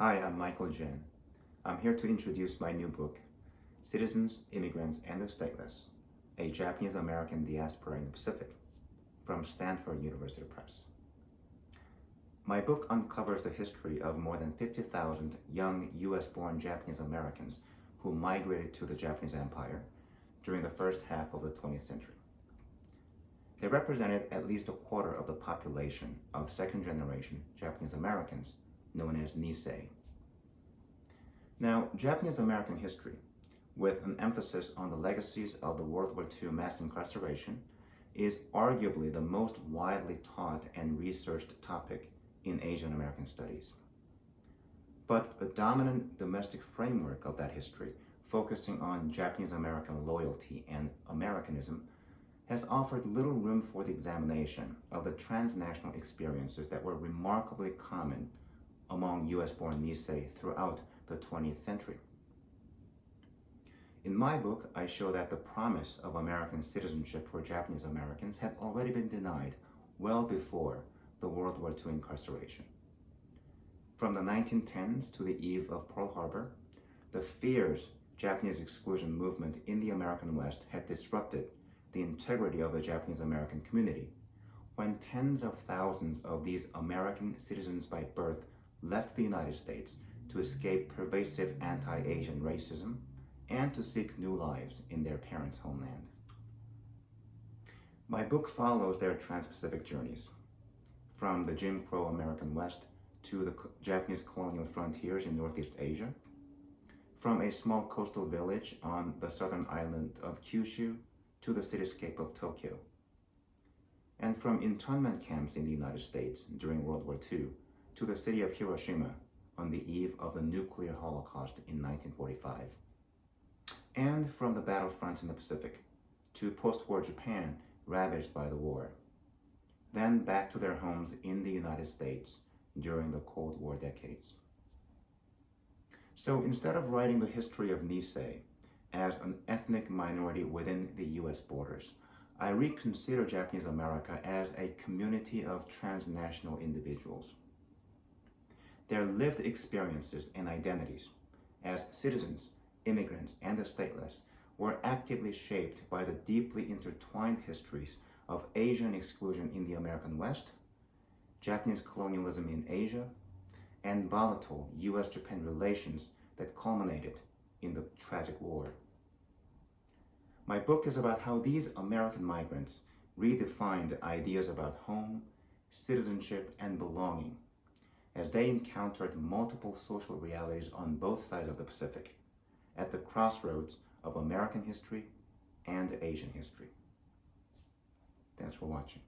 Hi, I'm Michael Jen. I'm here to introduce my new book, Citizens, Immigrants, and the Stateless, a Japanese-American Diaspora in the Pacific, from Stanford University Press. My book uncovers the history of more than 50,000 young U.S.-born Japanese-Americans who migrated to the Japanese Empire during the first half of the 20th century. They represented at least a quarter of the population of second-generation Japanese-Americans, known as Nisei. Now, Japanese-American history, with an emphasis on the legacies of the World War II mass incarceration, is arguably the most widely taught and researched topic in Asian American studies. But a dominant domestic framework of that history, focusing on Japanese American loyalty and Americanism, has offered little room for the examination of the transnational experiences that were remarkably common among US-born Nisei throughout the 20th century. In my book, I show that the promise of American citizenship for Japanese Americans had already been denied well before the World War II incarceration. From the 1910s to the eve of Pearl Harbor, the fierce Japanese exclusion movement in the American West had disrupted the integrity of the Japanese American community, when tens of thousands of these American citizens by birth left the United States to escape pervasive anti-Asian racism and to seek new lives in their parents' homeland. My book follows their trans-Pacific journeys, from the Jim Crow American West to the Japanese colonial frontiers in Northeast Asia, from a small coastal village on the southern island of Kyushu to the cityscape of Tokyo, and from internment camps in the United States during World War II to the city of Hiroshima on the eve of the nuclear holocaust in 1945, and from the battlefronts in the Pacific to post-war Japan ravaged by the war, then back to their homes in the United States during the Cold War decades. So instead of writing the history of Nisei as an ethnic minority within the US borders, I reconsider Japanese America as a community of transnational individuals. Their lived experiences and identities as citizens, immigrants, and the stateless were actively shaped by the deeply intertwined histories of Asian exclusion in the American West, Japanese colonialism in Asia, and volatile US-Japan relations that culminated in the tragic war. My book is about how these American migrants redefined ideas about home, citizenship, and belonging as they encountered multiple social realities on both sides of the Pacific at the crossroads of American history and Asian history. Thanks for watching.